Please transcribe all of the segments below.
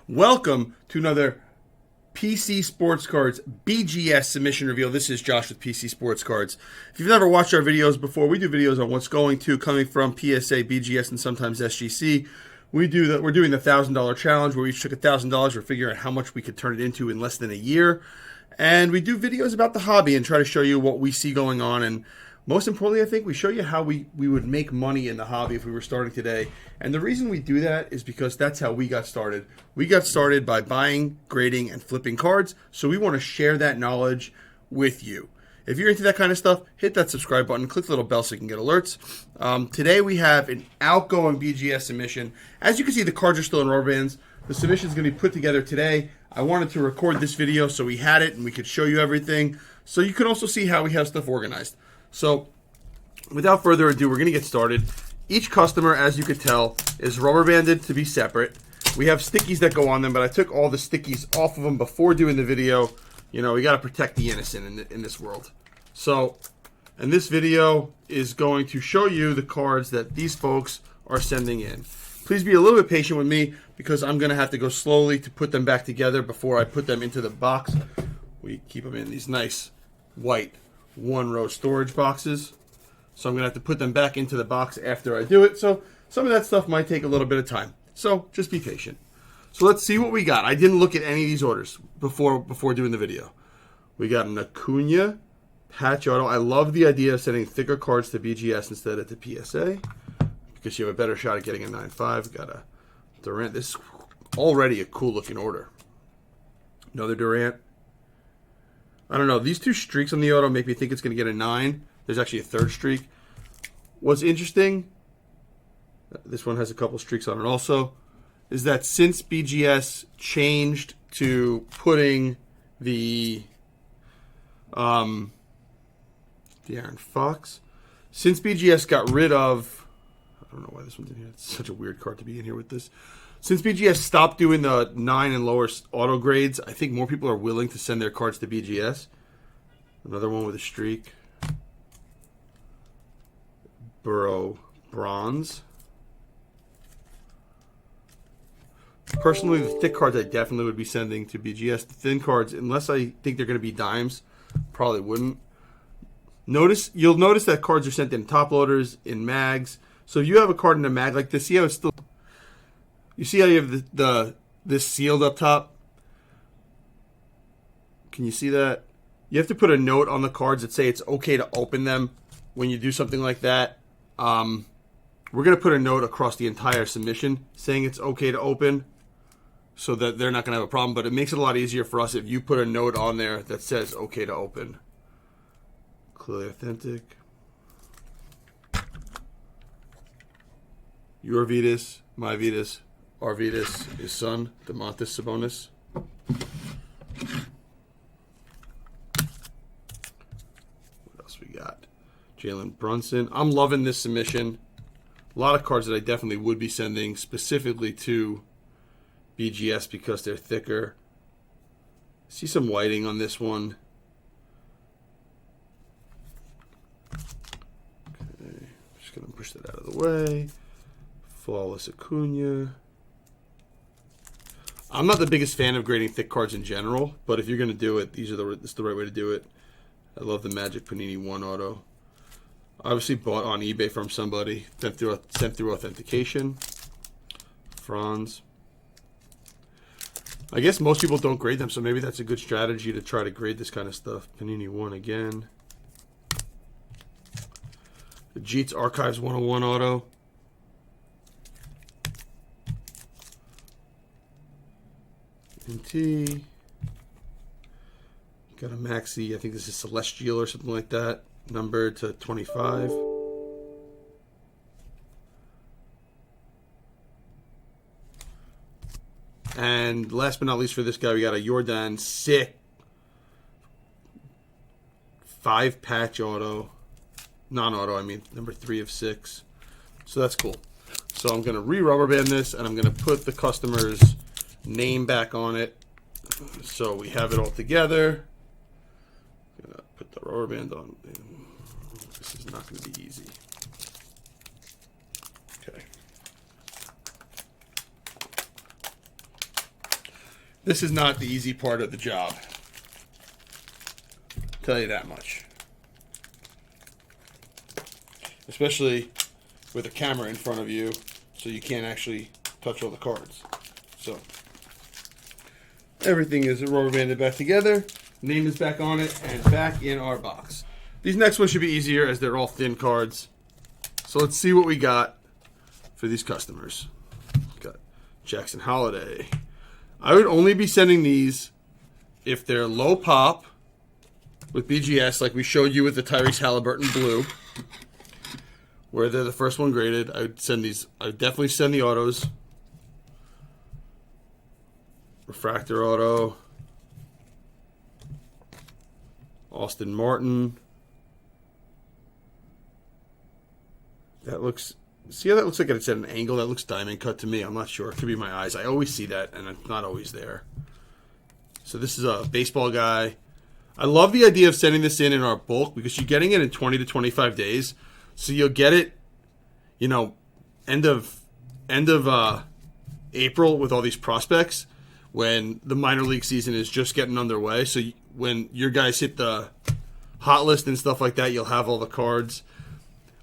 Welcome to another PC Sportscards BGS submission reveal. This is Josh with PC Sportscards. If you've never watched our videos before, we do videos on what's coming from PSA, BGS, and sometimes SGC. We're doing the $1,000 challenge where we each took $1,000. We're figuring out how much we could turn it into in less than a year. And we do videos about the hobby and try to show you what we see going on. And most importantly, I think we show you how we would make money in the hobby if we were starting today. And the reason we do that is because that's how we got started. We got started by buying, grading, and flipping cards. So we want to share that knowledge with you. If you're into that kind of stuff, hit that subscribe button, click the little bell so you can get alerts. Today we have an outgoing BGS submission. As you can see, the cards are still in rubber bands. The submission is going to be put together today. I wanted to record this video so we had it and we could show you everything. So you can also see how we have stuff organized. So, without further ado, we're going to get started. Each customer, as you could tell, is rubber banded to be separate. We have stickies that go on them, but I took all the stickies off of them before doing the video. You know, we got to protect the innocent in this world. So, and this video is going to show you the cards that these folks are sending in. Please be a little bit patient with me because I'm going to have to go slowly to put them back together before I put them into the box. We keep them in these nice white one-row storage boxes. So I'm going to have to put them back into the box after I do it. So some of that stuff might take a little bit of time. So just be patient. So let's see what we got. I didn't look at any of these orders before doing the video. We got an Acuna patch auto. I love the idea of sending thicker cards to BGS instead of to PSA because you have a better shot at getting a 9.5. Got a Durant. This is already a cool looking order. Another Durant. I don't know. These two streaks on the auto make me think it's going to get a 9. There's actually a third streak. What's interesting, this one has a couple streaks on it also, is that since BGS changed to putting the Aaron Fox, since BGS got rid of, I don't know why this one's in here. It's such a weird card to be in here with this. Since BGS stopped doing the 9 and lower auto grades, I think more people are willing to send their cards to BGS. Another one with a streak. Burrow Bronze. Personally, the thick cards I definitely would be sending to BGS. The thin cards, unless I think they're going to be dimes, probably wouldn't. You'll notice that cards are sent in top loaders, in mags. So if you have a card in a mag like this, see how it's still... You see how you have this sealed up top? Can you see that? You have to put a note on the cards that say it's okay to open them when you do something like that. We're going to put a note across the entire submission saying it's okay to open so that they're not going to have a problem. But it makes it a lot easier for us if you put a note on there that says okay to open. Clearly authentic. Your Vitas, my Vitas. Arvidas, his son, Domantas Sabonis. What else we got? Jalen Brunson. I'm loving this submission. A lot of cards that I definitely would be sending specifically to BGS because they're thicker. See some whiting on this one. Okay, just going to push that out of the way. Flawless Acuna. I'm not the biggest fan of grading thick cards in general, but if you're going to do it, this is the right way to do it. I love the Magic Panini 1 auto. Obviously bought on eBay from somebody, sent through authentication. Franz. I guess most people don't grade them, so maybe that's a good strategy to try to grade this kind of stuff. Panini 1 again. The Jeets Archives 101 auto. NT. Got a Maxi, I think this is Celestial or something like that, numbered to 25. And last but not least for this guy, we got a Jordan sick 5-patch auto. Non-auto, I mean, number 3 of 6. So that's cool. So I'm going to re-rubber band this, and I'm going to put the customer's name back on it so we have it all together. I'm gonna put the rubber band on. This is not going to be easy. Okay. This is not the easy part of the job. I'll tell you that much. Especially with a camera in front of you, so you can't actually touch all the cards. So everything is rubber banded back together. Name is back on it and back in our box. These next ones should be easier as they're all thin cards. So let's see what we got for these customers. Got Jackson Holiday. I would only be sending these if they're low pop with BGS, like we showed you with the Tyrese Halliburton blue, where they're the first one graded. I would send these. I would definitely send the autos. Refractor auto. Austin Martin. That looks... See how that looks like it's at an angle? That looks diamond cut to me. I'm not sure. It could be my eyes. I always see that, and it's not always there. So this is a baseball guy. I love the idea of sending this in our bulk because you're getting it in 20 to 25 days. So you'll get it, you know, end of April with all these prospects when the minor league season is just getting underway. So when your guys hit the hot list and stuff like that, you'll have all the cards.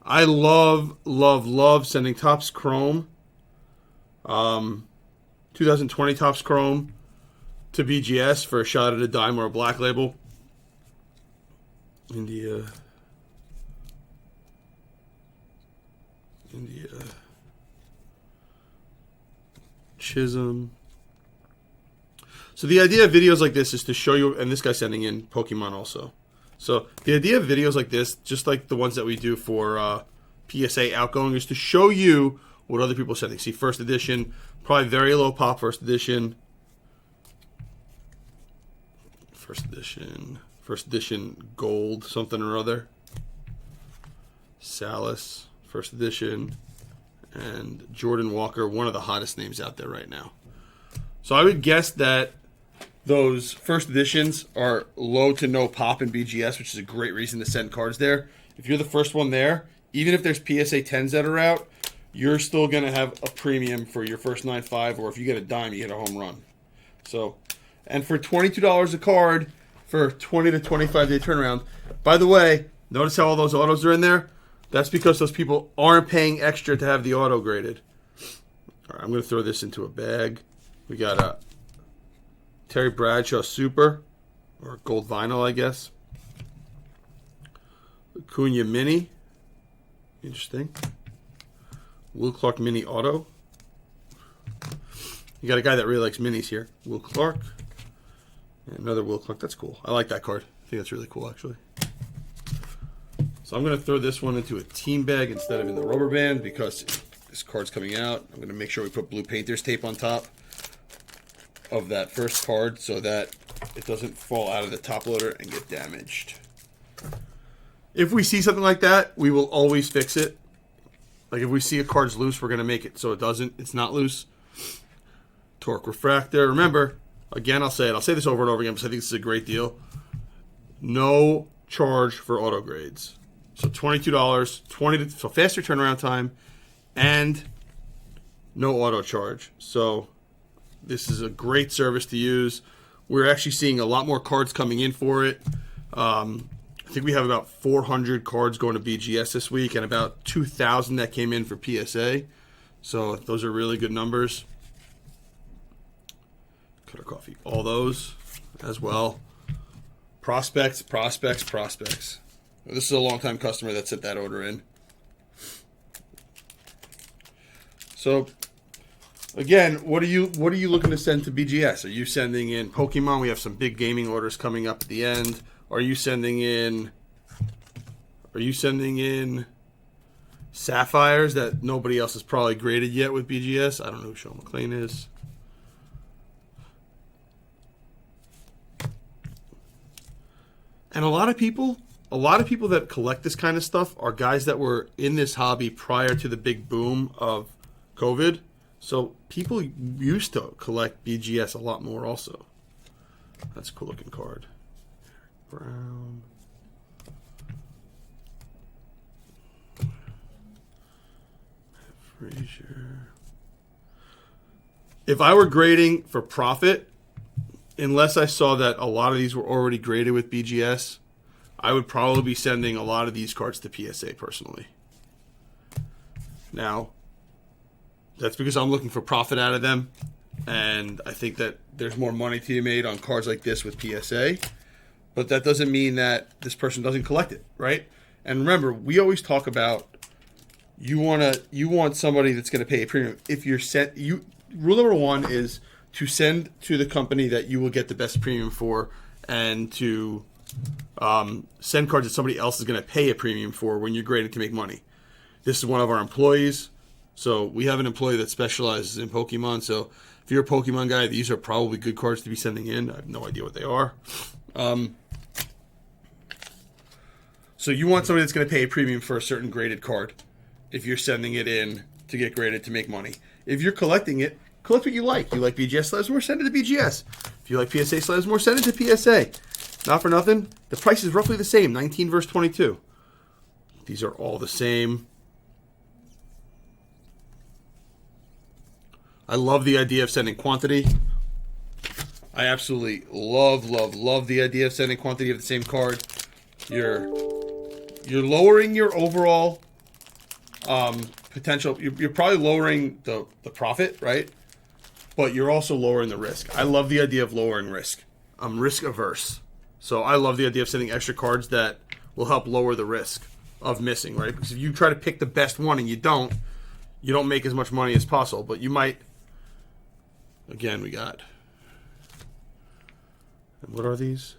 I love, love, love sending Topps Chrome, 2020 Topps Chrome to BGS for a shot at a dime or a black label. India. Chisholm. So the idea of videos like this is to show you, and this guy's sending in Pokemon also. So the idea of videos like this, just like the ones that we do for PSA Outgoing, is to show you what other people are sending. See, first edition, probably very low pop first edition. First edition gold something or other. Salas, first edition. And Jordan Walker, one of the hottest names out there right now. So I would guess that those first editions are low to no pop in BGS, which is a great reason to send cards there. If you're the first one there, even if there's PSA 10s that are out, you're still going to have a premium for your first 9.5, or if you get a dime, you get a home run. So, and for $22 a card for 20 to 25 day turnaround. By the way, notice how all those autos are in there? That's because those people aren't paying extra to have the auto graded. All right, I'm going to throw this into a bag. We got a Terry Bradshaw Super, or Gold Vinyl, I guess. Acuna Mini. Interesting. Will Clark Mini Auto. You got a guy that really likes minis here. Will Clark. And another Will Clark. That's cool. I like that card. I think that's really cool, actually. So I'm going to throw this one into a team bag instead of in the rubber band because this card's coming out. I'm going to make sure we put blue painter's tape on top of that first card so that it doesn't fall out of the top loader and get damaged. If we see something like that, we will always fix it. Like if we see a card's loose, we're going to make it so it's not loose. Torque Refractor. Remember, again, I'll say this over and over again because I think this is a great deal. No charge for auto grades. So $22, so faster turnaround time, and no auto charge. So this is a great service to use. We're actually seeing a lot more cards coming in for it. I think we have about 400 cards going to BGS this week and about 2,000 that came in for PSA. So those are really good numbers. Cutter Coffee, all those as well. Prospects. This is a long-time customer that sent that order in. So, again, what are you looking to send to BGS? Are you sending in Pokemon? We have some big gaming orders coming up at the end. Are you sending in Sapphires that nobody else has probably graded yet with BGS? I don't know who Sean McClain is. And a lot of people that collect this kind of stuff are guys that were in this hobby prior to the big boom of COVID. So people used to collect BGS a lot more also. That's a cool looking card. Brown. Frazier. If I were grading for profit, unless I saw that a lot of these were already graded with BGS, I would probably be sending a lot of these cards to PSA personally. Now, that's because I'm looking for profit out of them, and I think that there's more money to be made on cards like this with PSA, but that doesn't mean that this person doesn't collect it, right? And remember, we always talk about you want somebody that's going to pay a premium. If you're rule number one is to send to the company that you will get the best premium for, and to send cards that somebody else is going to pay a premium for when you're grading to make money. This is one of our employees. So we have an employee that specializes in Pokemon. So if you're a Pokemon guy, these are probably good cards to be sending in. I have no idea what they are. So you want somebody that's going to pay a premium for a certain graded card if you're sending it in to get graded to make money. If you're collecting it, collect what you like. You like BGS slabs more, send it to BGS. If you like PSA slabs more, send it to PSA. Not for nothing, the price is roughly the same, 19 versus 22. These are all the same. I love the idea of sending quantity. I absolutely love the idea of sending quantity of the same card. You're lowering your overall potential. You're probably lowering the profit, right? But you're also lowering the risk. I love the idea of lowering risk. I'm risk averse. So I love the idea of sending extra cards that will help lower the risk of missing, right? Because if you try to pick the best one and you don't make as much money as possible. But you might, again, we got, and what are these?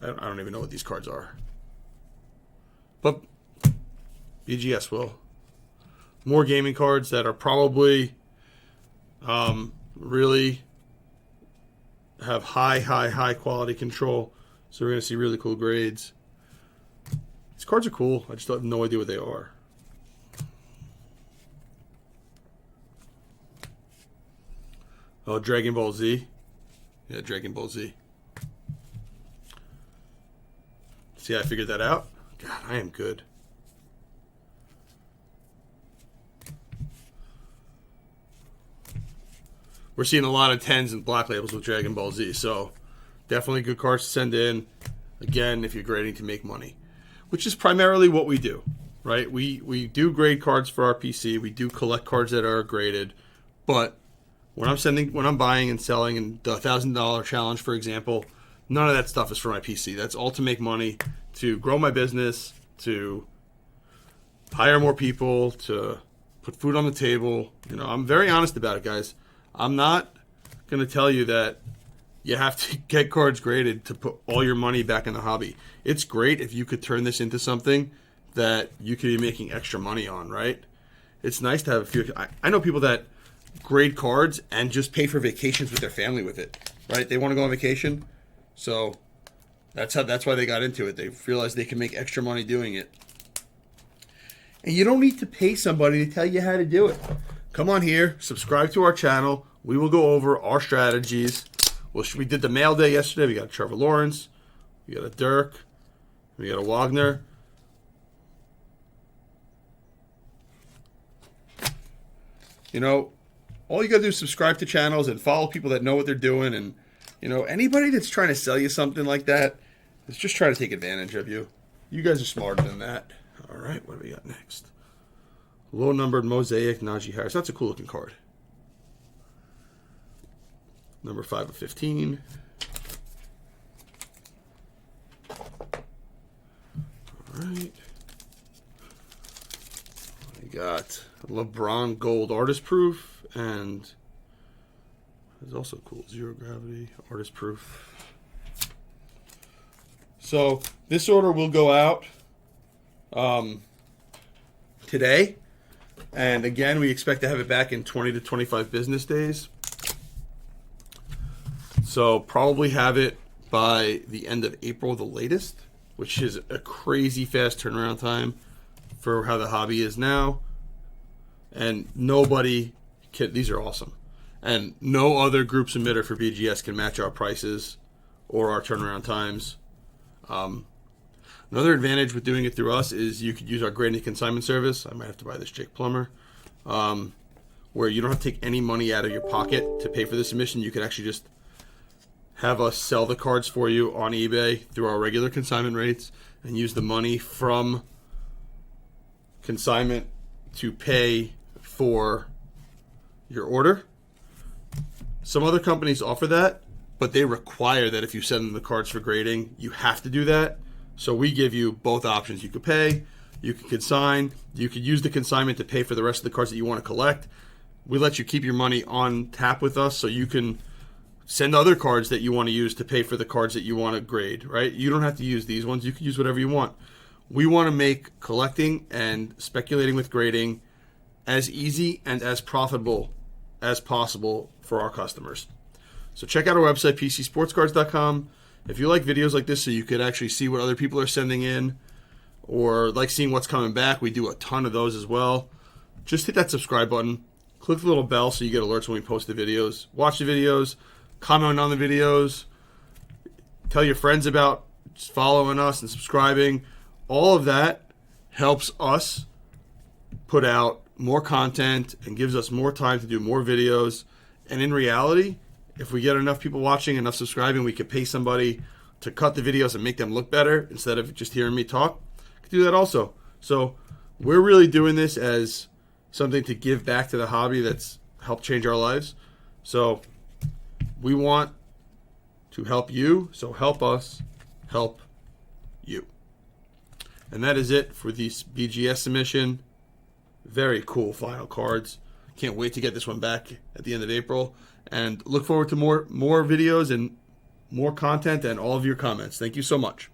I don't even know what these cards are. But BGS will. More gaming cards that are probably really have high quality control. So we're going to see really cool grades. These cards are cool. I just have no idea what they are. Oh, Dragon Ball Z. Yeah, Dragon Ball Z. See how I figured that out? God, I am good. We're seeing a lot of 10s and black labels with Dragon Ball Z, so definitely good cards to send in. Again, if you're grading to make money, which is primarily what we do, right? We do grade cards for our PC. We do collect cards that are graded, but when I'm buying and selling, and the $1,000 challenge, for example, none of that stuff is for my PC. That's all to make money, to grow my business, to hire more people, to put food on the table. You know, I'm very honest about it, guys. I'm not going to tell you that you have to get cards graded to put all your money back in the hobby. It's great if you could turn this into something that you could be making extra money on, right? It's nice to have a few. I know people that grade cards and just pay for vacations with their family with it, right? They want to go on vacation, so that's why they got into it. They realized they can make extra money doing it. And you don't need to pay somebody to tell you how to do it. Come on here, subscribe to our channel. We will go over our strategies. We did the mail day yesterday. We got a Trevor Lawrence. We got a Dirk. We got a Wagner. You know, all you got to do is subscribe to channels and follow people that know what they're doing. And, you know, anybody that's trying to sell you something like that is just trying to take advantage of you. You guys are smarter than that. All right, what do we got next? Low-numbered Mosaic Najee Harris. That's a cool-looking card. Number 5 of 15. All right. We got LeBron Gold Artist Proof, and it's also cool. Zero Gravity Artist Proof. So this order will go out today. And again, we expect to have it back in 20 to 25 business days. So probably have it by the end of April, the latest, which is a crazy fast turnaround time for how the hobby is now. And these are awesome. And no other group submitter for BGS can match our prices or our turnaround times. Another advantage with doing it through us is you could use our grading consignment service. I might have to buy this Jake Plummer. where you don't have to take any money out of your pocket to pay for the submission. You can actually just have us sell the cards for you on eBay through our regular consignment rates and use the money from consignment to pay for your order. Some other companies offer that, but they require that if you send them the cards for grading, you have to do that. So we give you both options. You could pay, you can consign, you could use the consignment to pay for the rest of the cards that you want to collect. We let you keep your money on tap with us so you can send other cards that you want to use to pay for the cards that you want to grade, right? You don't have to use these ones. You can use whatever you want. We want to make collecting and speculating with grading as easy and as profitable as possible for our customers. So check out our website, PCSportscards.com. If you like videos like this so you could actually see what other people are sending in or like seeing what's coming back, we do a ton of those as well. Just hit that subscribe button. Click the little bell so you get alerts when we post the videos. Watch the videos. Comment on the videos. Tell your friends about following us and subscribing. All of that helps us put out more content and gives us more time to do more videos. And in reality, if we get enough people watching, enough subscribing, we could pay somebody to cut the videos and make them look better instead of just hearing me talk. We could do that also. So we're really doing this as something to give back to the hobby that's helped change our lives. So we want to help you, so help us help you. And that is it for this BGS submission. Very cool final cards. Can't wait to get this one back at the end of April. And look forward to more videos and more content and all of your comments. Thank you so much.